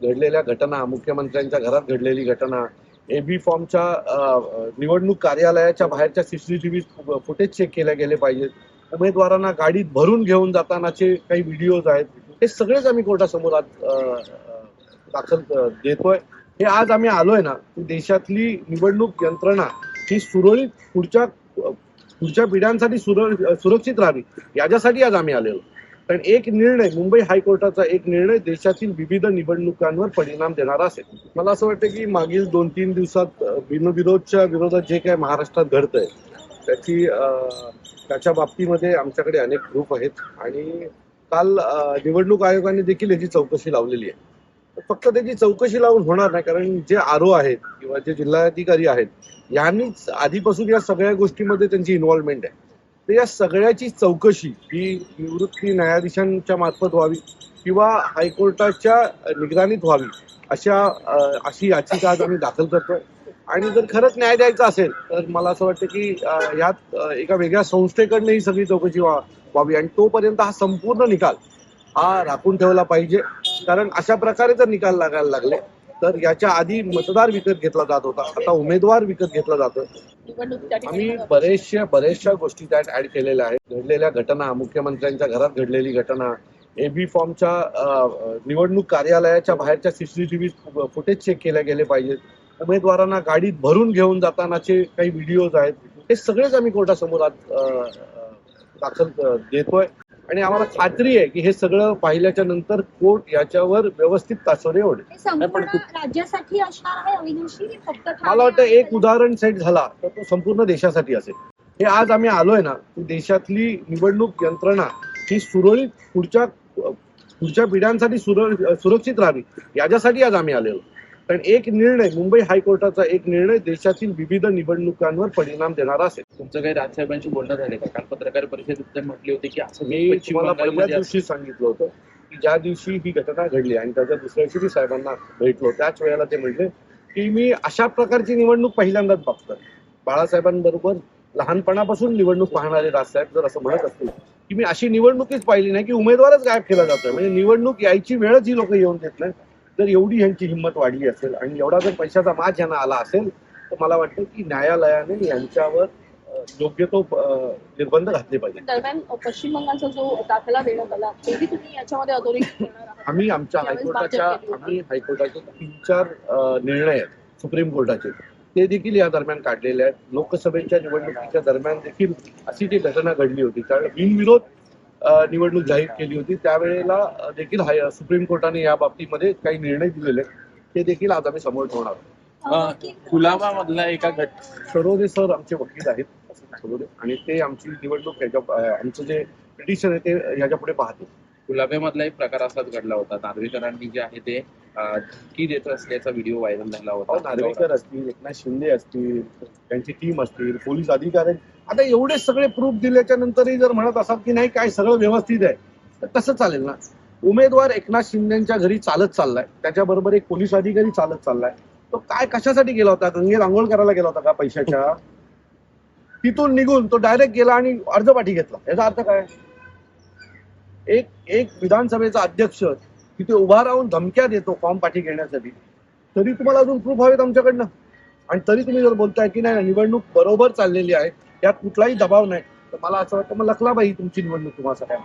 घडलेल्या घटना, मुख्यमंत्र्यांच्या घरात घडलेली घटना, एबी फॉर्मच्या निवडणूक कार्यालयाच्या बाहेरच्या सीसीटीव्ही फुटेज चेक केले गेले पाहिजेत. उमेदवारांना गाडीत भरून घेऊन जातानाचे काही व्हिडिओज आहेत, हे सगळेच आम्ही कोर्टासमोर दाखल देतोय. हे आज आम्ही आलोय ना, की देशातली निवडणूक यंत्रणा ही सुरळीत पुढच्या पिढ्यांसाठी सुरक्षित राहावी याच्यासाठी आज आम्ही आलेलो. कारण एक निर्णय, मुंबई हायकोर्टाचा एक निर्णय देशातील विविध निवडणुकांवर परिणाम देणारा असेल. मला असं वाटतं की मागील 2-3 दिवसात बिनविरोधच्या विरोधात जे काय महाराष्ट्रात घडतंय त्याच्या बाबतीमध्ये आमच्याकडे अनेक प्रूफ आहेत आणि काल निवडणूक आयोगाने देखील याची चौकशी लावलेली आहे. फक्त त्याची चौकशी लावून होणार नाही, कारण जे आरओ आहेत किंवा जे जिल्हाधिकारी आहेत यांनीच आधीपासून या सगळ्या गोष्टीमध्ये त्यांची इन्व्हॉल्वमेंट आहे. तर या सगळ्याची चौकशी ही निवृत्ती न्यायाधीशांच्या मार्फत व्हावी किंवा हायकोर्टाच्या निगराणीत व्हावी अशी याचिका आज आम्ही दाखल करतोय. आणि जर खरंच न्याय द्यायचा असेल तर मला असं वाटतं की यात एका वेगळ्या संस्थेकडनं ही सगळी चौकशी व्हावी आणि तोपर्यंत हा संपूर्ण निकाल हा राखून ठेवला पाहिजे. कारण अशा प्रकारे जर निकाल लागायला लागले तर याच्या आधी मतदार विकत घेतला जात होता, आता उमेदवार विकत घेतला जातो. आम्ही बऱ्याचशा गोष्टी त्यात ऍड केलेल्या आहेत. घडलेल्या घटना, मुख्यमंत्र्यांच्या घरात घडलेली घटना, एबी फॉर्मच्या निवडणूक कार्यालयाच्या बाहेरच्या सीसीटीव्ही फुटेज चेक केले गेले पाहिजेत. उमेदवारांना गाडीत भरून घेऊन जातानाचे काही व्हिडिओज आहेत, हे सगळेच आम्ही कोर्टासमोर दाखल देतोय. आणि आम्हाला खात्री आहे की हे सगळं पाहिल्याच्या नंतर कोर्ट याच्यावर व्यवस्थित तासोरे ओढेल. राज्यासाठी असणार आहे अविनाशी, फक्त मला वाटतं एक उदाहरण सेट झाला तर तो संपूर्ण देशासाठी असेल. हे आज आम्ही आलोय ना, की देशातली निवडणूक यंत्रणा ही सुरळीत पुढच्या पिढ्यांसाठी सुरक्षित राहावी याच्यासाठी आज आम्ही आलेलो. कारण एक निर्णय, मुंबई हायकोर्टाचा एक निर्णय देशातील विविध निवडणुकांवर परिणाम देणारा असेल. तुमचं काही राजसाहेबांशी बोलणं झालं का? काल पत्रकार परिषदेत म्हटली होती की असं मी तुम्हाला पहिल्या दिवशी सांगितलं होतं की ज्या दिवशी ही घटना घडली आणि त्याच्या दुसऱ्या दिवशी साहेबांना भेटलो त्याच वेळेला ते म्हटले की मी अशा प्रकारची निवडणूक पहिल्यांदाच बघतोय. बाळासाहेबांबरोबर लहानपणापासून निवडणूक पाहणारे राजसाहेब जर असं म्हणत असतील की मी अशी निवडणुकीच पाहिली नाही की उमेदवारच गायब केला जातोय, म्हणजे निवडणूक यायची वेळच ही लोक येऊन देत नाही. जर एवढी ह्यांची हिंमत वाढली असेल आणि एवढा जर पैशाचा माज यांना आला असेल तर मला वाटतं की न्यायालयाने यांच्यावर योग्य तो निर्बंध घातले पाहिजे. दरम्यान पश्चिम बंगालचा जो दाखला देण्यात आला तेही तुम्ही याच्यामध्ये अधोरेखित करणार आहात? आम्ही हायकोर्टाचे 3-4 निर्णय आहेत सुप्रीम कोर्टाचे, ते देखील या दरम्यान काढलेले आहेत. लोकसभेच्या निवडणुकीच्या दरम्यान देखील अशी जी घटना घडली होती त्यावेळी बिनविरोध निवडणूक जाहीर केली होती, त्यावेळेला देखील सुप्रीम कोर्टाने या बाबतीमध्ये काही निर्णय दिलेले ते देखील आज आम्ही समोर ठेवणार आहोत. कुलाबा मधला एका सरोदे सर आमचे वकील आहेत सरोदे, आणि ते आमची निवडणूक आमचं जे पिटिशन आहे ते याच्या पुढे पाहते. कुलाब्यामधला एक प्रकार असाच घडला होता. नार्वेकरांनी जे आहे ते की देत असल्याचा व्हिडिओ व्हायरल झाला होता. नार्वेकर असतील, एकनाथ शिंदे असतील, त्यांची टीम असतील, पोलीस अधिकारी, आता एवढे सगळे प्रूफ दिल्याच्या नंतरही जर म्हणत असाल की नाही काय सगळं व्यवस्थित आहे तर कसं चालेल ना. उमेदवार एकनाथ शिंदेच्या घरी चालत चाललाय, त्याच्याबरोबर एक पोलीस अधिकारी चालत चाललाय. तो काय कशासाठी गेला होता? गंगेत आंघोळ करायला गेला होता का पैशाच्या? तिथून निघून तो डायरेक्ट गेला आणि अर्जपाठी घेतला. याचा अर्थ काय? एक विधानसभेचा अध्यक्ष तिथे उभा राहून धमक्या देतो फॉर्म पाठी घेण्यासाठी, तरी तुम्हाला अजून प्रूफ हवेत आमच्याकडनं, आणि तरी तुम्ही जर बोलताय की नाही निवडणूक बरोबर चाललेली आहे, यात कुठलाही दबाव नाही, तर मला असं वाटतं मग लखला बाई तुमची निवडणूक तुम्हाला काय.